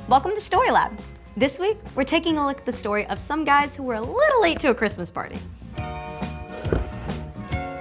Welcome to Story Lab. This week, we're taking a look at the story of some guys who were a little late to a Christmas party.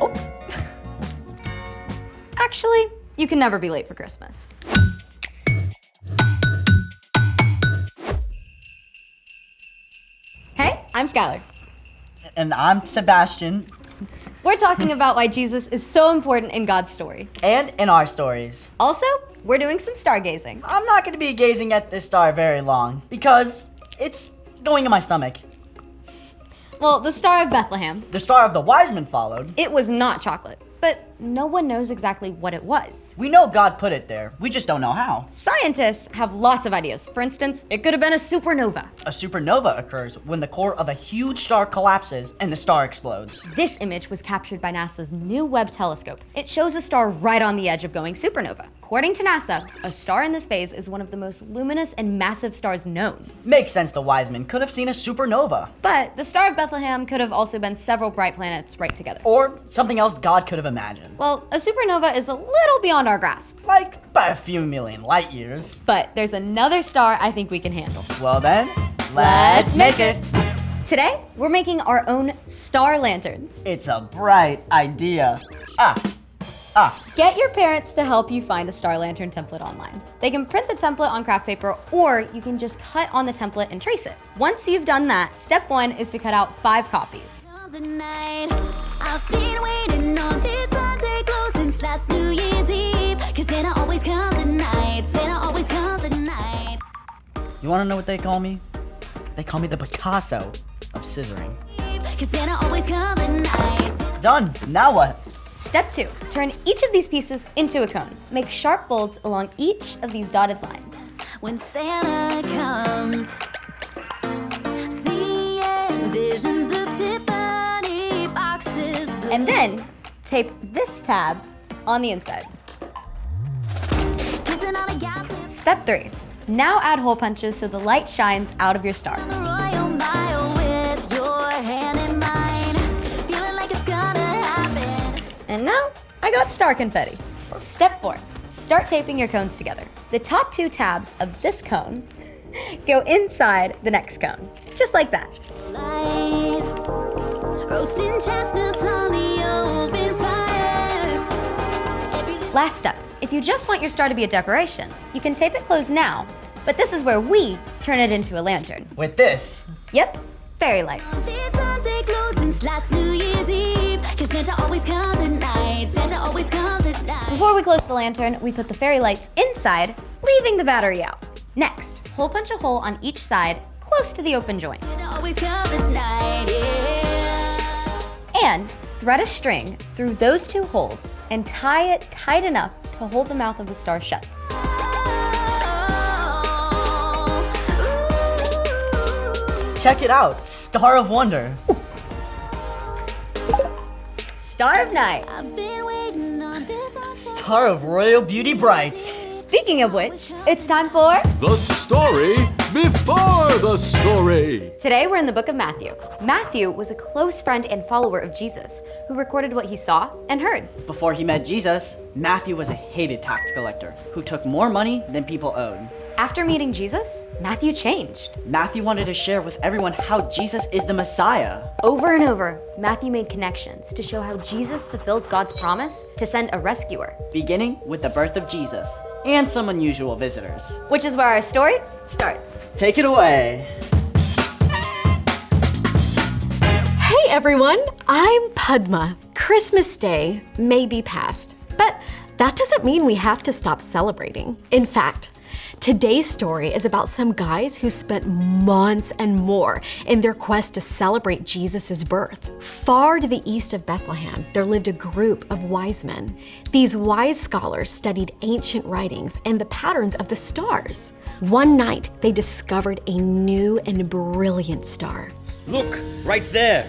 Oh. Actually, you can never be late for Christmas. Hey, I'm Skylar. And I'm Sebastian. We're talking about why Jesus is so important in God's story. And in our stories. Also, we're doing some stargazing. I'm not going to be gazing at this star very long because it's going in my stomach. Well, the Star of Bethlehem. The star of the wise men followed. It was not chocolate, but no one knows exactly what it was. We know God put it there. We just don't know how. Scientists have lots of ideas. For instance, it could have been a supernova. A supernova occurs when the core of a huge star collapses and the star explodes. This image was captured by NASA's new Webb telescope. It shows a star right on the edge of going supernova. According to NASA, a star in this phase is one of the most luminous and massive stars known. Makes sense the wise men could have seen a supernova. But the Star of Bethlehem could have also been several bright planets right together. Or something else God could have imagined. Well, a supernova is a little beyond our grasp. Like by a few million light years. But there's another star I think we can handle. Well then, let's make it. Today, we're making our own star lanterns. It's a bright idea. Get your parents to help you find a star lantern template online. They can print the template on craft paper, or you can just cut on the template and trace it. Once you've done that, step 1 is to cut out 5 copies. I've been waiting on this Sunday close since last New Year's Eve. 'Cause Santa always comes at night. Santa always comes at night. You wanna know what they call me? They call me the Picasso of scissoring. 'Cause Santa always comes at night. Done, now what? Step 2, turn each of these pieces into a cone. Make sharp folds along each of these dotted lines. When Santa comes, seeing visions of Tiffany boxes. And then, tape this tab on the inside. Kissing on a gas Step 3, now add hole punches so the light shines out of your star. on the Royal Mile with your hand in mine. Feeling like it's gonna happen. And now, I got star confetti. Step 4, start taping your cones together. The top 2 tabs of this cone go inside the next cone, just like that. Light, roasting chestnuts on the open fire. Last step, if you just want your star to be a decoration, you can tape it closed now, but this is where we turn it into a lantern. With this. Yep, fairy lights. This Sunday close since last New Year's Eve. 'Cause Santa always comes at night. Santa always comes at night. Before we close the lantern, we put the fairy lights inside, leaving the battery out. Next, hole punch a hole on each side, close to the open joint. Santa always comes at night, yeah. And thread a string through those 2 holes and tie it tight enough to hold the mouth of the star shut. Check it out, Star of Wonder. Star of Night. I've been waiting on this one. Star of Royal Beauty Bright. Speaking of which, it's time for... The story before the story. Today we're in the book of Matthew. Matthew was a close friend and follower of Jesus who recorded what he saw and heard. Before he met Jesus, Matthew was a hated tax collector who took more money than people owed. After meeting Jesus, Matthew changed. Matthew wanted to share with everyone how Jesus is the Messiah. Over and over, Matthew made connections to show how Jesus fulfills God's promise to send a rescuer, Beginning with the birth of Jesus and some unusual visitors. which is where our story starts. Take it away. Hey everyone, I'm Padma. Christmas Day may be past, but that doesn't mean we have to stop celebrating. In fact, today's story is about some guys who spent months and more in their quest to celebrate Jesus' birth. Far to the east of Bethlehem, there lived a group of wise men. These wise scholars studied ancient writings and the patterns of the stars. One night, they discovered a new and brilliant star. Look, right there,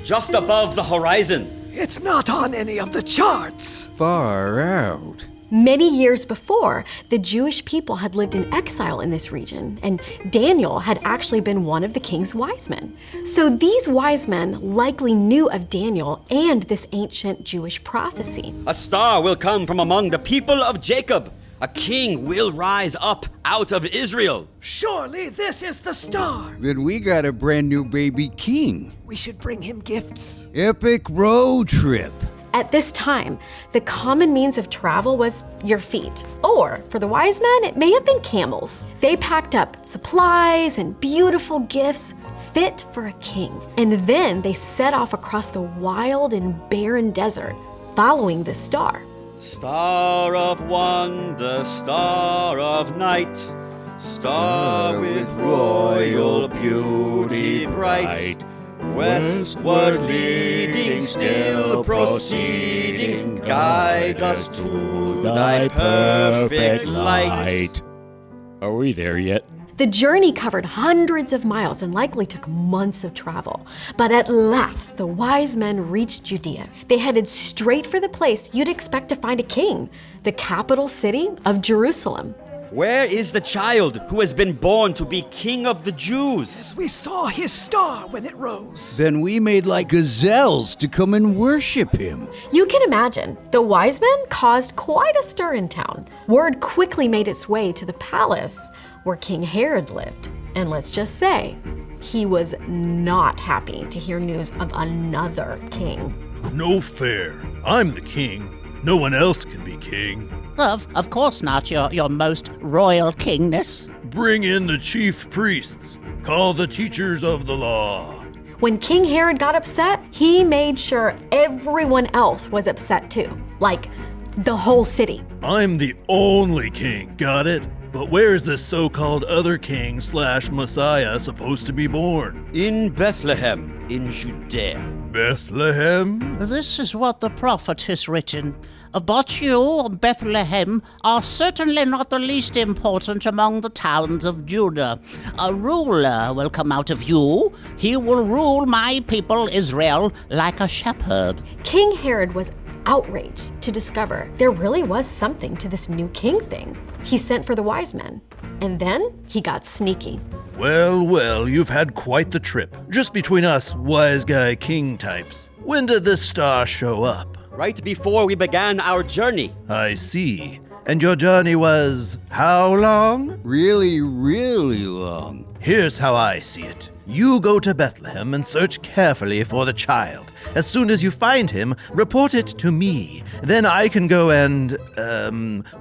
just above the horizon. It's not on any of the charts. Far out. Many years before, the Jewish people had lived in exile in this region, and Daniel had actually been one of the king's wise men. So these wise men likely knew of Daniel and this ancient Jewish prophecy. A star will come from among the people of Jacob. A king will rise up out of Israel. Surely this is the star. Then we got a brand new baby king. We should bring him gifts. Epic road trip. At this time, the common means of travel was your feet, or for the wise men, it may have been camels. They packed up supplies and beautiful gifts fit for a king, and then they set off across the wild and barren desert, following the star. Star of wonder, star of night, star with royal beauty bright. Westward leading, still proceeding, guide us to thy perfect light. Are we there yet? The journey covered hundreds of miles and likely took months of travel. But at last, the wise men reached Judea. They headed straight for the place you'd expect to find a king, the capital city of Jerusalem. Where is the child who has been born to be king of the Jews? We saw his star when it rose. Then we made like gazelles to come and worship him. You can imagine, the wise men caused quite a stir in town. Word quickly made its way to the palace where King Herod lived. And let's just say, he was not happy to hear news of another king. No fair. I'm the king. No one else can be king. Of course not, your most royal kingness. Bring in the chief priests. Call the teachers of the law. When King Herod got upset, he made sure everyone else was upset too. Like, the whole city. I'm the only king, got it? But where's this so-called other king/Messiah supposed to be born? In Bethlehem, in Judea. Bethlehem? This is what the prophet has written. But you, Bethlehem, are certainly not the least important among the towns of Judah. A ruler will come out of you. He will rule my people Israel like a shepherd. King Herod was outraged to discover there really was something to this new king thing. He sent for the wise men, and then he got sneaky. Well, you've had quite the trip. Just between us wise guy king types. When did this star show up? Right before we began our journey. I see. And your journey was how long? Really, really long. Here's how I see it. You go to Bethlehem and search carefully for the child. As soon as you find him, report it to me. Then I can go and,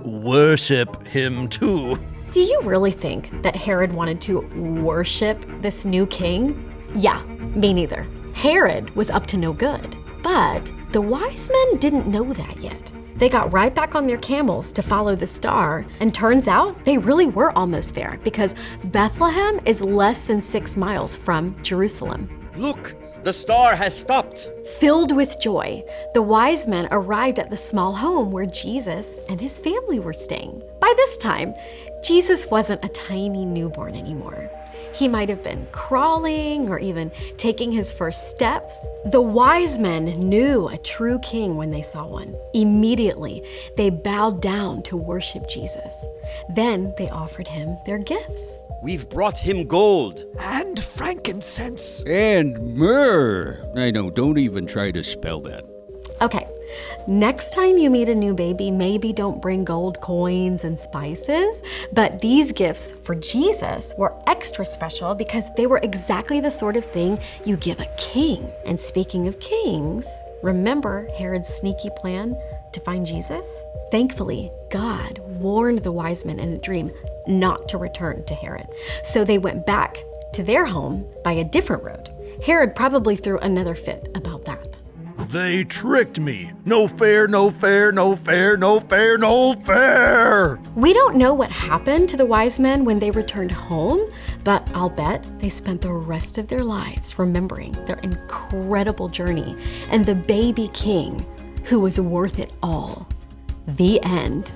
worship him too. Do you really think that Herod wanted to worship this new king? Yeah, me neither. Herod was up to no good. But the wise men didn't know that yet. They got right back on their camels to follow the star, and turns out they really were almost there because Bethlehem is less than 6 miles from Jerusalem. Look, the star has stopped. Filled with joy, the wise men arrived at the small home where Jesus and his family were staying. By this time, Jesus wasn't a tiny newborn anymore. He might have been crawling or even taking his first steps. The wise men knew a true king when they saw one. Immediately, they bowed down to worship Jesus. Then they offered him their gifts. We've brought him gold. And frankincense. And myrrh. I know, don't even try to spell that. Okay, next time you meet a new baby, maybe don't bring gold coins and spices, but these gifts for Jesus were extra special because they were exactly the sort of thing you give a king. And speaking of kings, remember Herod's sneaky plan to find Jesus? Thankfully, God warned the wise men in a dream not to return to Herod. So they went back to their home by a different road. Herod probably threw another fit about that. They tricked me. No fair, no fair, no fair, no fair, no fair. We don't know what happened to the wise men when they returned home, but I'll bet they spent the rest of their lives remembering their incredible journey and the baby king who was worth it all. The end.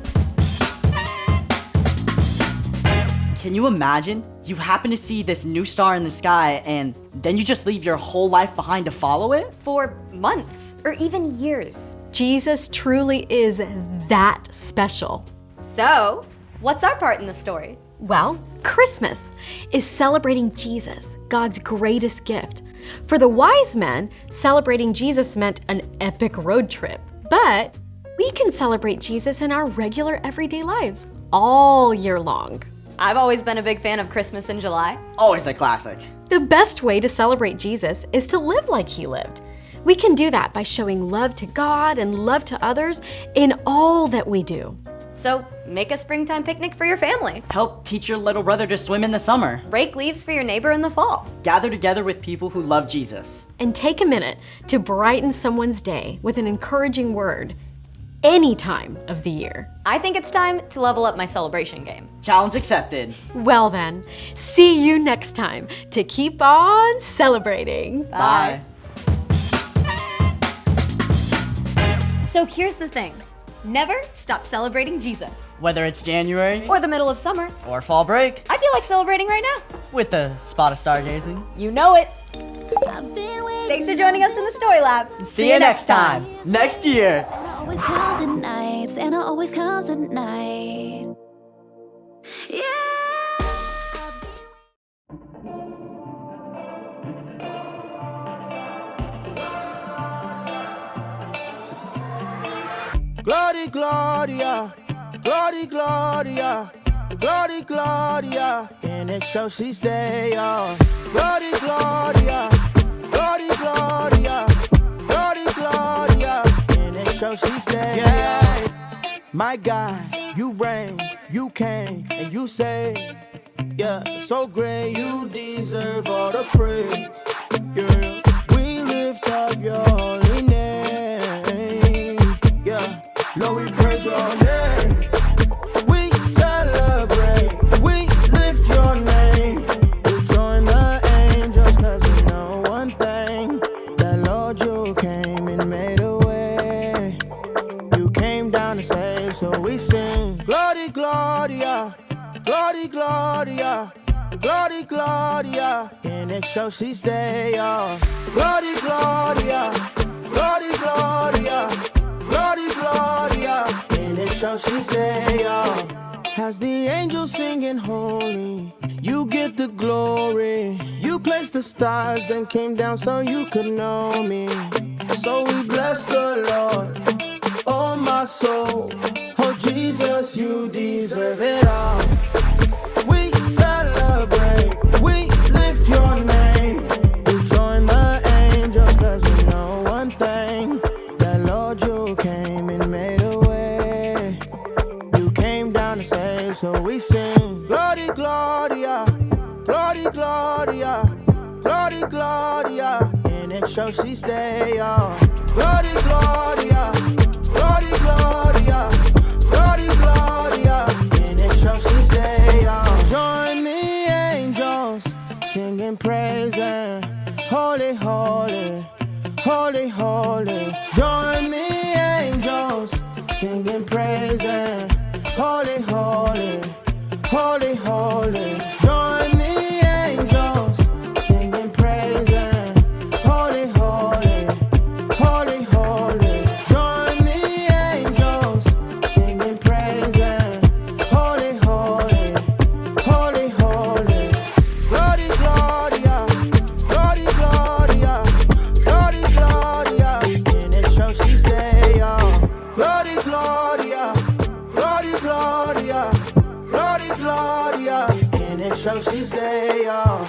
Can you imagine? You happen to see this new star in the sky and then you just leave your whole life behind to follow it? For months or even years. Jesus truly is that special. So, what's our part in the story? Well, Christmas is celebrating Jesus, God's greatest gift. For the wise men, celebrating Jesus meant an epic road trip. But we can celebrate Jesus in our regular everyday lives all year long. I've always been a big fan of Christmas in July. Always a classic. The best way to celebrate Jesus is to live like he lived. We can do that by showing love to God and love to others in all that we do. So, make a springtime picnic for your family. Help teach your little brother to swim in the summer. Rake leaves for your neighbor in the fall. Gather together with people who love Jesus. And take a minute to brighten someone's day with an encouraging word any time of the year. I think it's time to level up my celebration game. Challenge accepted. Well then, see you next time to keep on celebrating. Bye. So here's the thing. Never stop celebrating Jesus. Whether it's January Or the middle of summer. or fall break, I feel like celebrating right now. with a spot of stargazing. You know it. I've been waiting. Thanks for joining us in the Story Lab. See you next time. Next year. Always comes at night. Santa always comes at night. Yeah. Glory, Gloria, Glory, Gloria, Glory, Gloria. In it show she stay on. Glory, Gloria, Glory, Gloria, Glory, Gloria. In it show she stay. Yeah. My God, you reign, you came, and you saved. Yeah, so great, you deserve all the praise. Yeah, we lift up your holy name. Yeah, Lord, we praise your name. We celebrate, we lift your name. We join the angels, cause we know one thing. That Lord, you came and made a way. You came down to save, so we sing. Glory, Gloria, Glory, Gloria, Glory, Gloria. In it show she stay on. Glory, Gloria, Glory, Gloria, Glory, Gloria. In it show she stay on. As the angels singing holy, you get the glory. You placed the stars, then came down so you could know me. So we bless the Lord, oh my soul. Oh Jesus, you deserve it all. We celebrate, we lift your name. We join the angels cause we know one thing. That Lord, you came and made a way. You came down to save, so we sing. Glory, Gloria, Glory, Gloria, Glory, Gloria. In it show she stay on. Glory, Gloria, Glory, Gloria, Glory, Gloria. In it show she stay on. Join the angels singing praise and holy, holy, holy, holy. Join the angels singing praise and holy, holy, holy, holy. Join the angels singing praise and holy, holy, holy, holy. Join the angels singing praise and holy, holy, holy, holy. Glory, Gloria, Glory, Gloria, Glory, Gloria. In it show she stay on. Glory, Gloria, Glory, Gloria, Glory, Gloria. In it show she stay on.